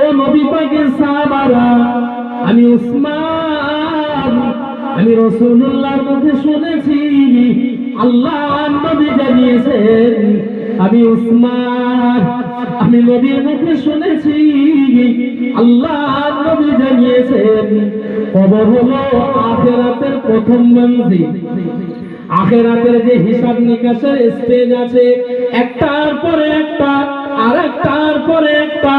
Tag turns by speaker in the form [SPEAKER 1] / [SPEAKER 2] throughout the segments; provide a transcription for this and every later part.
[SPEAKER 1] ও নবী পাকের সাহাবারা, আমি উসমান, আমি রাসূলুল্লাহর মুখে শুনেছি আল্লাহর নবী জানিয়েছেন, আমি উসমান, আমি নবীর মুখে শুনেছি আল্লাহর নবী জানিয়েছেন, কবর হলো আখিরাতের প্রথম মঞ্জিল। আখিরাতের যে হিসাব নিকাশের স্টেজ আছে, একটার পরে একটা, আর একটার পরে একটা,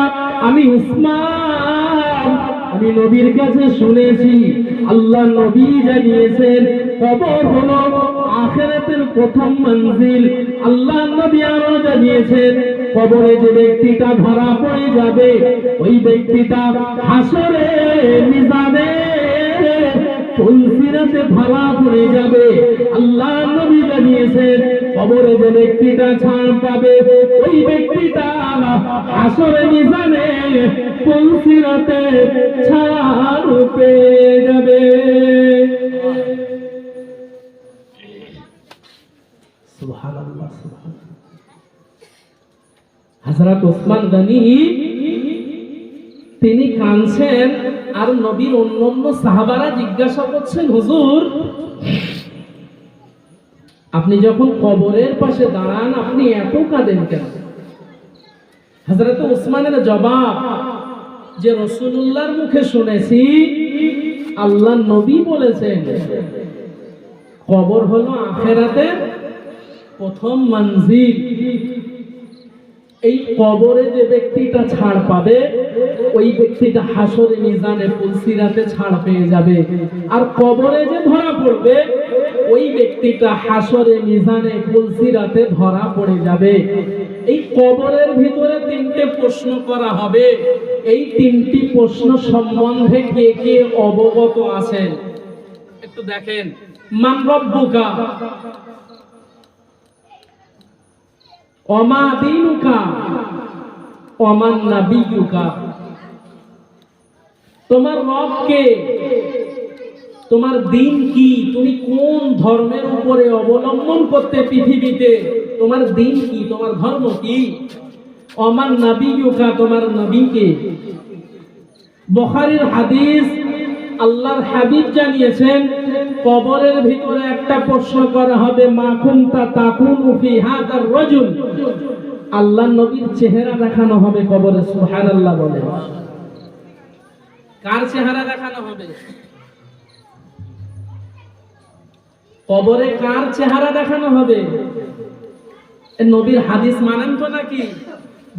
[SPEAKER 1] আমি উসমান, আমি নবীর কাছে শুনেছি আল্লাহ নবী জানিয়েছেন কবর হলো আখিরাতের প্রথম মঞ্জিল। আল্লাহ নবী আরো জানিয়েছেন কবরে যে ব্যক্তিটা ধরা পড়ে যাবে, ওই ব্যক্তিটা হাসরে মিজানে ফুলসিরাতে ধরা পড়ে যাবে। আল্লাহ নবী জানিয়েছেন কবরে যে ব্যক্তিটা ছাড় পাবে, ওই ব্যক্তিটা হাসরে মিজানে ফুলসিরাতে ছাড় পেয়ে যাবে। সুবহানাল্লাহ, সুবহানাল্লাহ। হযরত ওসমান গনি তিনি কাঁদছেন, আর নবীর অন্যান্য সাহাবারা জিজ্ঞাসা করছেন, হুজুর আপনি যখন কবরের পাশে দাঁড়ান আপনি এত কাঁদেন কেন? হযরত ওসমানের জবাব যে রাসূলুল্লাহর মুখে শুনেছি আল্লাহ নবী বলেছেন কবর হলো আখিরাতের প্রথম মঞ্জিল। এই কবরে যে ব্যক্তিটা ছাড় পাবে, ওই ব্যক্তিটা হাসরে মিজানে ফুলসিরাতে ছাড় পেয়ে যাবে। আর কবরে যে ধরা পড়বে, ওই ব্যক্তিটা হাসরে মিজানে ফুলসিরাতে ধরা পড়ে যাবে। এই কবরের ভিতরে তিনটে প্রশ্ন করা হবে। এই তিনটি প্রশ্ন সম্বন্ধে কে কে অবগত আছেন একটু দেখেন। মান রব্বুকা, ওমা দীনুকা, ওমান নাবিয়ুকা। তোমার রব কে? তোমার দিন কি? তুমি কোন ধর্মের উপরে অবলম্বন করতে পৃথিবীতে? তোমার দিন কি? তোমার ধর্ম কি? ওমান নাবিয়ুকা, তোমার নবী কে? বুখারীর হাদিস, আল্লাহর হাবিব জানিয়েছেন কবরের ভিতরে একটা প্রশ্ন করা হবে, মা কুনতা তাকুনু ফি হাদার রাজুল। আল্লাহর নবীর চেহারা দেখানো হবে কবরে। সুবহানাল্লাহ বলে। কার চেহারা দেখানো হবে কবরে? কার চেহারা দেখানো হবে? নবীর হাদিস মানেন তো নাকি?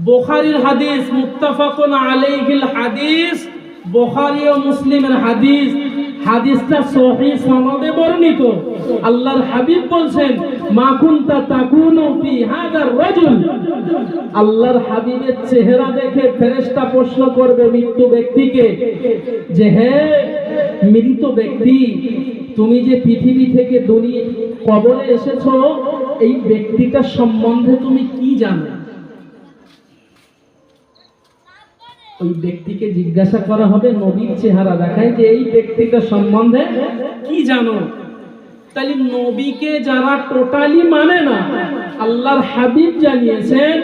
[SPEAKER 1] বুখারীর হাদিস, মুত্তাফাকুন আলাইহিল হাদিস, বুখারী ও মুসলিমের হাদিস। হাদিসটা সহিহ সনদে বর্ণিত। আল্লাহর হাবিব বলছেন, মা কুনতা তাকুনু ফি হাদার রাজুল। আল্লাহর হাবিবের চেহারা দেখে ফেরেশতা প্রশ্ন করবে মৃত ব্যক্তিকে যে, হে মৃত ব্যক্তি, তুমি যে পৃথিবী থেকে দুনিয়া কবরে এসেছো, এই ব্যক্তিটা সম্বন্ধে তুমি কি জানো? ওই ব্যক্তিকে জিজ্ঞাসা করা হবে, নবীর চেহারা দেখায় যে এই ব্যক্তিটা সম্বন্ধে কি জানো? তাহলে নবীকে যারা টোটালি মানে না, আল্লাহর হাবিব জানিয়েছেন,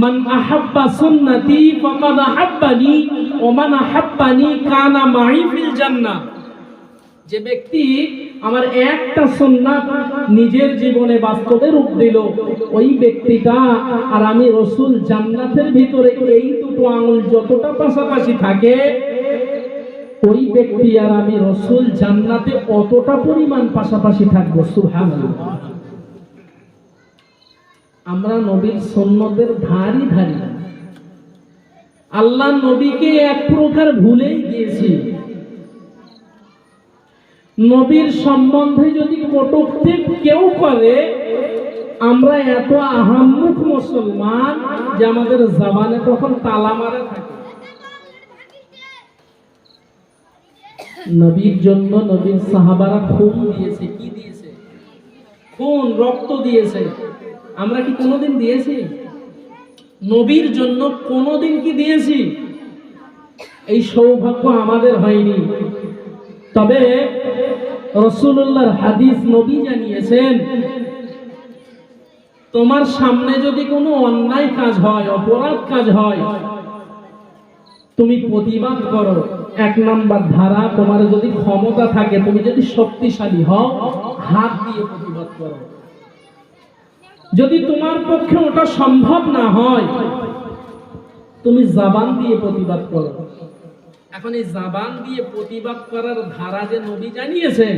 [SPEAKER 1] মান আহাব্বা সুন্নতি ফাকাদ আহাব্বানি ওয়া মান আহাব্বানি কানা মাই ফিল জান্নাহ। যে ব্যক্তি আমার একটা সুন্নাত নিজের জীবনে বাস্তবে রূপ দিল, ওই ব্যক্তিটা আর আমি রাসূল জান্নাতের ভিতরে এই দুটো আঙুল যতটা পাশাপাশি থাকে, ওই ব্যক্তি আর আমি রাসূল জান্নাতে অতটা পরিমাণ পাশাপাশি থাকবো। সুবহানাল্লাহ। আমরা নবীর সুন্নতের ধারি ধারি, আল্লাহ নবীকে এক প্রকার ভুলেই গিয়েছি। নবীর সম্বন্ধে যদি কটূক্তি কেউ করে, আমরা এত আহাম্মুখ মুসলমান যে আমাদের জবানে তখন তালা মারা থাকে। নবীর জন্য নবীর সাহাবারা খুন দিয়েছে। কি দিয়েছে? খুন, রক্ত দিয়েছে। আমরা কি কোনোদিন দিয়েছি? নবীর জন্য কোনোদিন কি দিয়েছি? এই সৌভাগ্য আমাদের হয়নি। তবে রাসূলুল্লাহর হাদিস, নবী জানিয়েছেন, তোমার সামনে যদি কোনো অন্যায় কাজ হয়, অপরাধ কাজ হয়, তুমি প্রতিবাদ করো। এক নাম্বার ধারা, তোমার যদি ক্ষমতা থাকে, তুমি যদি শক্তিশালী হও, হাত দিয়ে প্রতিবাদ করো। যদি তোমার পক্ষে ওটা সম্ভব না হয়, তুমি জবান দিয়ে প্রতিবাদ করো। এখন এই জবান দিয়ে প্রতিবাদ করার ধারা যে নবী জানিয়েছেন,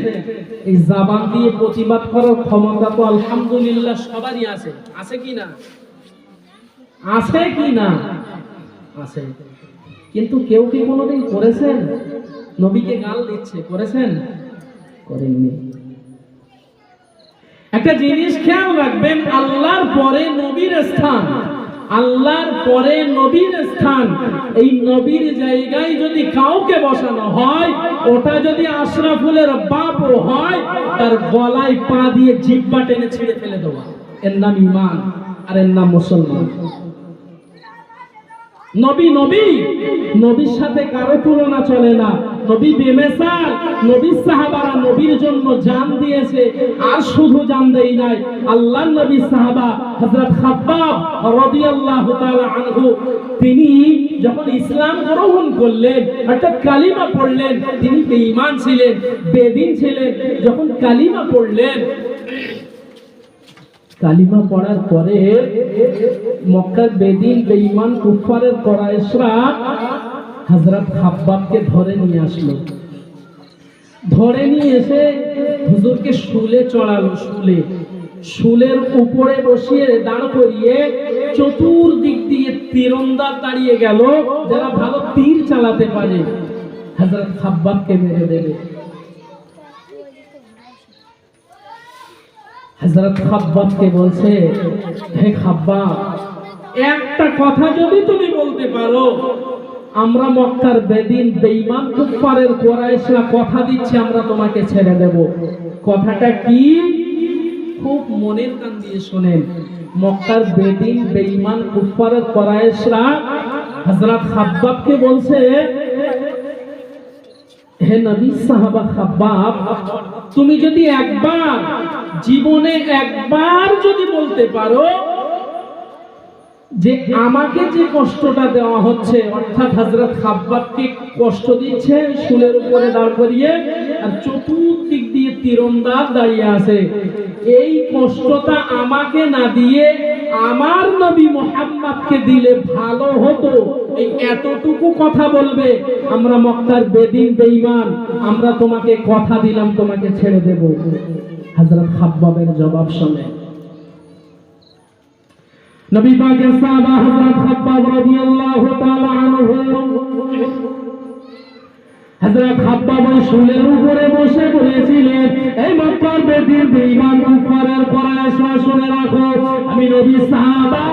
[SPEAKER 1] এই জবান দিয়ে প্রতিবাদ করার ক্ষমতা তো আলহামদুলিল্লাহ সবারই আছে। আছে কি না? আছে কি না? আছে। কিন্তু কেউ কি কোনোদিন করেছেন? নবীকে গাল দিচ্ছে, করেছেন? করেননি। একটা জিনিস খেয়াল রাখবেন, আল্লাহর পরে নবীর স্থান, আল্লাহর পরে নবীর স্থান, এই নবীর জায়গায় যদি কাউকে বসানো হয়, ওটা যদি আশরাফুলের বাপও হয়, তার গলায় পা দিয়ে জিহ্বা টেনে ছিঁড়ে ফেলে দেওয়া। এর নাম ঈমান, আর এর নাম মুসলমান। নবী নবী, নবীর সাথে কারো তুলনা চলে না। নবী বেমিসাল, নবীর সাহাবারা নবীর জন্য জান দিয়েছে। আর শুধু জান দেই নাই, আল্লাহর নবীর সাহাবা হযরত খাব্বাব রাদিয়াল্লাহু তাআলা আনহু, তিনি যখন ইসলাম গ্রহণ করলেন, অর্থাৎ কালিমা পড়লেন, তিনি বেঈমান ছিলেন, বেদিন ছিলেন। যখন কালিমা পড়লেন, কালিমা পড়ার পরে মক্কার বেদিন বেঈমান কুফারের কুরাইশরা হযরত খাব্বাবকে ধরে নিয়ে আসলো। ধরে নিয়ে এসে হুজুরকে শুলে চড়ালো। শুলের উপরে বসিয়ে দাঁড় করিয়ে চতুর্দিক দিয়ে তীরন্দাজ দাঁড়িয়ে গেল, যারা ভালো তীর চালাতে পারে, হযরত খাব্বাবকে মেরে দেবে। হযরত খাব্বাবকে বলছে, হে খাব্বাব, একটা কথা যদি তুমি বলতে পারো, আমরা মক্কার বেদিন বেঈমান কুফারের কুরাইশরা কথা দিচ্ছে আমরা তোমাকে ছেড়ে দেব। কথাটা কি? খুব মনের কান দিয়ে শুনেন। মক্কার বেদিন বেঈমান কুফারের কুরাইশরা হযরত খাব্বাবকে বলছে, হে নবী সাহাবা খাব্বাব, তুমি যদি একবার জীবনে একবার যদি বলতে পারো যে আমাকে যে কষ্টটা দেওয়া হচ্ছে, অর্থাৎ হযরত খাব্বাবকে কষ্ট দিচ্ছে শুলের উপরে দাঁড় করিয়ে, আর চতুর্দিক দিয়ে তীরন্দাজ দাঁড়িয়ে আছে, এই কষ্টটা আমাকে না দিয়ে আমার নবী মুহাম্মদকে দিলে ভালো হতো, এই এতটুকু কথা বলবে, আমরা মক্কার বেদিন বেঈমান, আমরা তোমাকে কথা দিলাম তোমাকে ছেড়ে দেব। হযরত খাব্বাবের জবাব শুনে নবী পাকের সাহাবা হযরত খাব্বাব রাদিয়াল্লাহু তাআলা আনহু, হযরত খাব্বাব ওই শুলের উপরে বসে পড়েছিলেন। এই মক্কার বেদিন বেঈমান কুফারের কুরাইশরা শুনে রাখো, আমি নবীর সাহাবা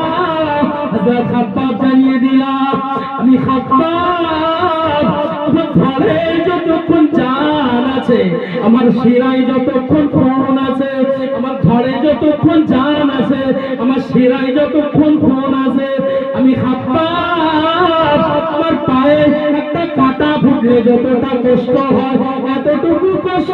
[SPEAKER 1] হযরত খাব্বাব জানিয়ে দিলাম, আমি খাব্বাব, আমার ঘরে যতক্ষণ জান আছে, আমার শিরায় যতক্ষণ খুন আছে, আমার ঘরে যতক্ষণ জান আছে, আমার শিরায় যতক্ষণ খুন আছে, আমি খাব্বাব, আমার পায়ে একটা কাঁটা ফুটলে যতটা কষ্ট হয়, এতটুকু কষ্ট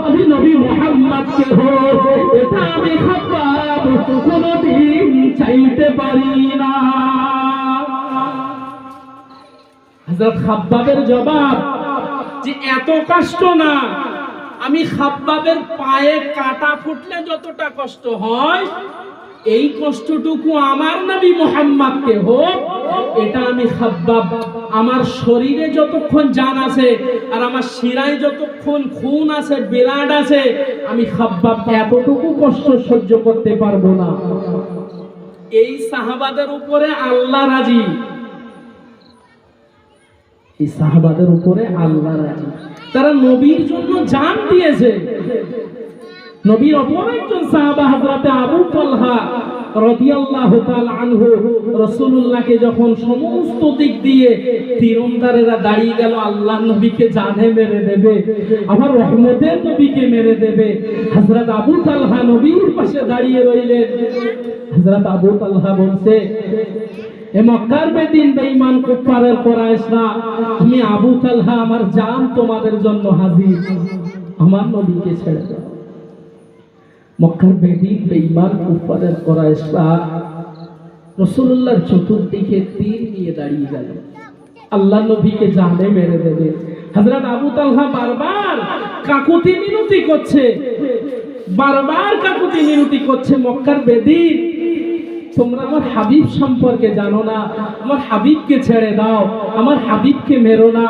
[SPEAKER 1] আমি নবী মুহাম্মদকে হোক, এটা আমি খাব্বাব কোনদিন চাইতে পারি না। হযরত খাব্বাবের জবাব যে এত কষ্ট না, আমি খাব্বাবের পায়ে কাঁটা ফুটলে যতটা কষ্ট হয়, এই কষ্টটুকু আমার নবী মুহাম্মদকে হোক, এটা আমি খাব্বাব, আমার শরীরে যতক্ষণ জান আছে আর আমার শিরায় যতক্ষণ খুন আছে, ব্লাড আছে, আমি খাব্বাব এতটুকু কষ্ট সহ্য করতে পারবো না। এই সাহাবাদের উপরে আল্লাহ রাজি, এই সাহাবাদের উপরে আল্লাহ রাজি, তারা নবীর জন্য জান দিয়েছে। নবীর অপর একজন সাহাবা হযরত আবু তালহা রাদিয়াল্লাহু তাআলা আনহু, রাসূলুল্লাহকে যখন সমস্ত দিক দিয়ে তীরন্দারেরা দাঁড়িয়ে গেল, আল্লাহ নবীকে জানে মেরে দেবে, আমার রহমতের নবীকে মেরে দেবে, হযরত আবু তালহা নবীর পাশে দাঁড়িয়ে রইলেন। হযরত আবু তালহা বলছে, এ মক্কার বেদিন বেঈমান কুফারের কুরাইশরা, আমি আবু তালহা, আমার জান তোমাদের জন্য হাজির, আমার নবীকে ছেড়ে দাও। মক্কার বেদিন বেঈমান কুফারের কুরাইশরা রাসূলুল্লাহর চতুর্দিকে তীর নিয়ে দাঁড়িয়ে গেল। আল্লাহ নবীকে জানে মেরে দেবে। হযরত আবু তালহা বারবার কাকুতি মিনতি করছে, বারবার কাকুতি মিনতি করছে, মক্কার বেদীন তোমরা আমার হাবিব সম্পর্কে জানো না, আমার হাবিবকে ছেড়ে দাও, আমার হাবিবকে মেরো না।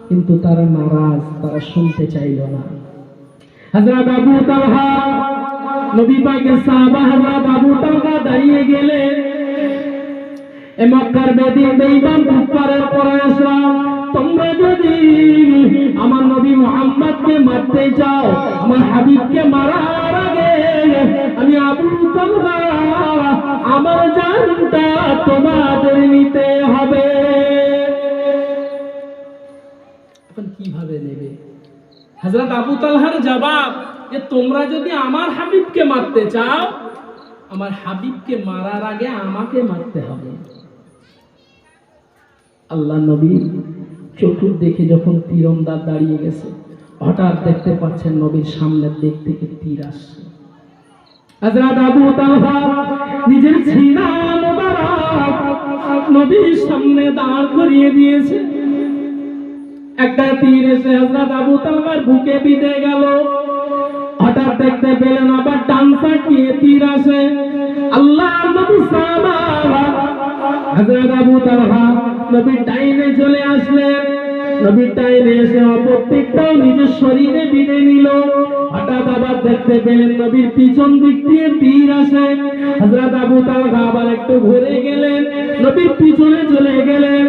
[SPEAKER 1] কিন্তু তারা নারাজ, তারা শুনতে চাইল না। হযরত আবু তালহা, নবী পাকের সাহাবা হযরত আবু তালহা দাঁড়িয়ে গেলেন। এ মক্কার বেদীন বেঈমান কুফারের কুরাইশরা, তোমরা যদি আমার নবী মুহাম্মদকে মারতে চাও, আমার হাবিবকে মারার আগে আমি আবু তালহা আমার জানটা তোমাদের নিতে হবে। এখন কিভাবে নেবে? হযরত আবু তালহার জবাব যে তোমরা যদি আমার হাবিবকে মারতে চাও, আমার হাবিবকে মারার আগে আমাকে মারতে হবে। আল্লাহ নবী চতুর্দিকে যখন তীরন্দাজ দাঁড়িয়ে গেছে, হঠাৎ দেখতে পাচ্ছেন নবীর সামনের দিক থেকে তীর আসছে। হযরত আবু তালহা নিজের সিনা মোবারক নবীর সামনে দাঁড় করিয়ে দিয়েছে। একটা তীর এসে হযরত আবু তালহার বুকে বিঁধে গেল। হঠাৎ দেখতে পেলেন আবার ডান পাকিয়ে তীর আসে। আল্লাহ নবী সাহাবা হযরত আবু তালহা নবীর ডাইনে চলে আসলেন। নবীর ডাইনে এসে অপর দিকটাও নিজের শরীরে বিঁধে নিল। হঠাৎ আবার দেখতে পেলেন নবীর পিছন দিক দিয়ে তীর আসে। হযরত আবু তালহা আবার একটু ঘুরে গেলেন, নবীর পিছনে চলে গেলেন।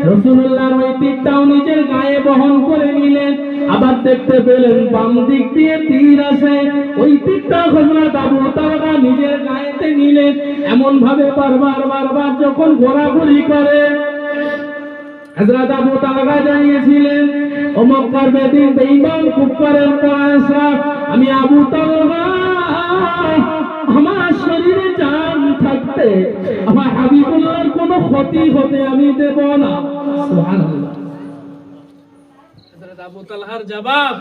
[SPEAKER 1] রাসূলুল্লাহর ওই তীরটাও নিজের গায়ে বহন করে নিলেন। আবার দেখতে পেলেন বাম দিক দিয়ে তীর আসে, ওই তীরটা হযরত আবু তালহা নিজের গায়েতে নিলেন। এমন ভাবে বারবার যখন ঘোরাঘুরি করে, হযরত আবু তালহা জানিয়েছিলেন, ও মক্কার বেদীন বেঈমান কুফারের কুরাইশরা, আমি আবু তালহা আমার শরীরে জান থাকতে আমার হাবিবুল্লাহর কোনো ক্ষতি হতে আমি দেব না। সুবহানাল্লাহ। হযরত আবু তালহার জবাব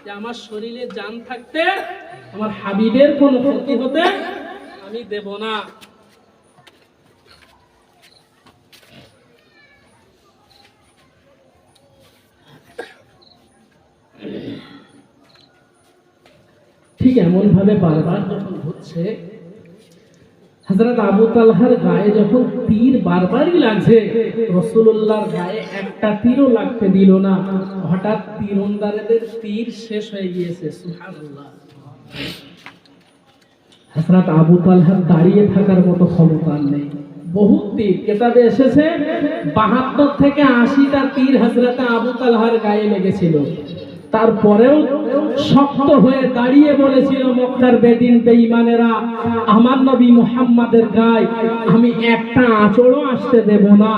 [SPEAKER 1] যে আমার শরীরে জান থাকতে আমার হাবিবের কোনো ক্ষতি হতে আমি দেব না। ঠিক এমন ভাবে বারবার যখন হচ্ছে, হযরত আবু তালহার গায়ে যখন তীর বারবারই লাগছে, রাসূলুল্লাহর গায়ে একটা তীরও লাগতে দিল না। হঠাৎ তীরন্দাজদের তীর শেষ হয়ে গিয়েছে। সুবহানাল্লাহ। হযরত আবু তালহার দাঁড়িয়ে থাকার মতো ক্ষমতা নেই। বহুত তীর কিতাবে এসেছে ৭২ থেকে ৮০টা তীর হযরত আবু তালহার গায়ে লেগেছিল। তারপরেও শক্ত হয়ে দাঁড়িয়ে বলেছিল মক্কার বেদিন বেঈমানেরা, আমার নবী মুহাম্মাদের গায়ে আমি একটা আঁচড়ও আসতে দেব না।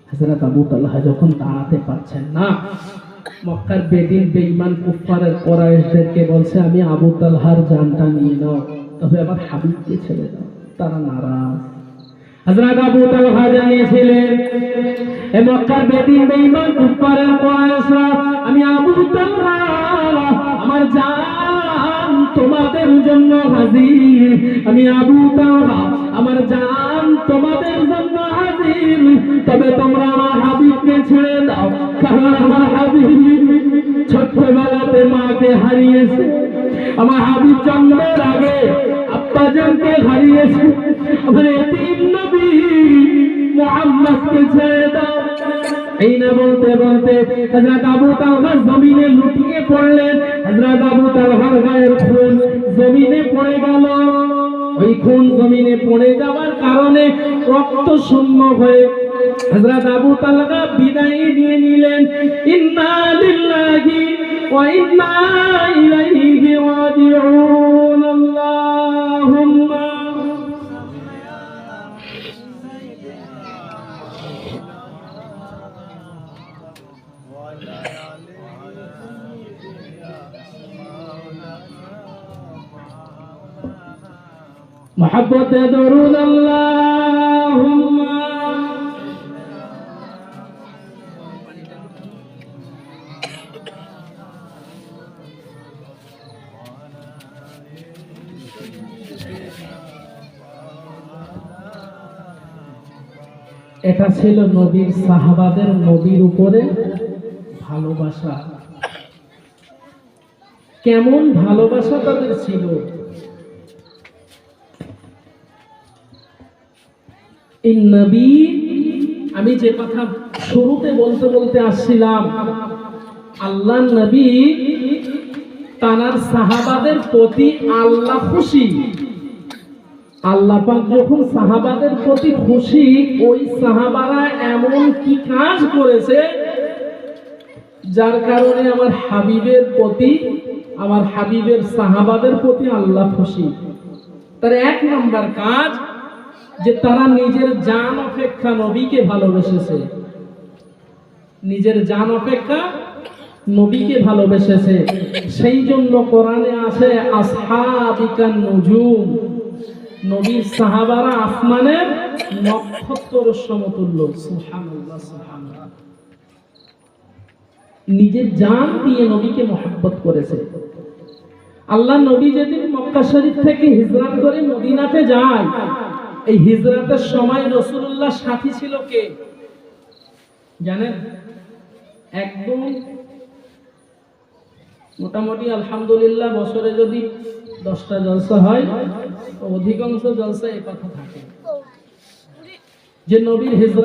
[SPEAKER 1] হযরত আবু তালহা যখন দাঁড়াতে পারছেন না, মক্কার বেদিন বেঈমান কুফারের কুরাইশদেরকে বলছে, আমি আবু তালহার জানটা নিয়ে নাও, তবে আমার হাবিবকে ছেড়ে দাও। তারা নারাজ। হযরত আবু তালহা জানিয়েছিলেন, এ মক্কার বেদিন বেঈমান কুফারের কুরাইশরা, আমি আবু তালহা আমার জান তোমাদের জন্য হাজির। আমি আবু তালহা আমার জান তোমাদের জন্য হাজির। তবে তোমরা আমার হাবিবকে ছেড়ে দাও, কারণ আমার হাবিব ছোটবেলাতে মাকে হারিয়েছে, আমার হাবিব জন্মের আগে আব্বাজানকে হারিয়েছে। আমার এতিম নবী মুহাম্মদকে ছেড়ে দাও। এই না বলতে বলতে হযরত আবু তালহা জমিনে লুটিয়ে পড়লেন। হযরত আবু তালহার গায়ের খুন জমিনে পড়ে গেল। ওই খুন জমিনে পড়ে যাওয়ার কারণে রক্ত শূন্য হয়ে হযরত আবু তালহা বিদায় নিয়ে নিলেন। ইন্না লিল্লাহি ওয়া ইন্না ইলাইহি রাজিউন। আল্লাহুম্মা محبت درود اللهم এটা ছিল নবীর সাহাবাদের নবীর উপরে ভালোবাসা। কেমন ভালোবাসা তাদের ছিল! এই নবী, আমি যে কথা শুরুতে বলতে বলতে আসছিলাম, আল্লাহ নবী তানার সাহাবাদের প্রতি আল্লাহ খুশি। আল্লাহ পাক যখন সাহাবাদের প্রতি খুশি, ওই সাহাবারা এমন কি কাজ করেছে যার কারণে আমার হাবিবের প্রতি, আমার হাবিবের সাহাবাদের প্রতি আল্লাহ খুশি। তার এক নাম্বার কাজ যে তারা নিজের জান অপেক্ষা নবীকে ভালোবেসেছে। নিজের জান অপেক্ষা নবীকে ভালোবেসেছে। সেই জন্য কোরআনে আছে আসহাবিকান নুজুম, নবীর সাহাবারা আসমানের নক্ষত্রের সমতুল্য। সুবহানাল্লাহ, সুবহানাল্লাহ। নিজের জান দিয়ে নবীকে মহব্বত করেছে। আল্লাহ নবী যেদিন মক্কা শরীফ থেকে হিজরত করে মদিনাতে যায়, এই হিজরতের সময় রাসূলুল্লাহ সাথী ছিল কে জানেন? একদম মোটামুটি আলহামদুলিল্লাহ বছরে যদি 10টা জলসা হয়, অধিকাংশ জলসা এই কথা থাকে যে নবীর হিজরত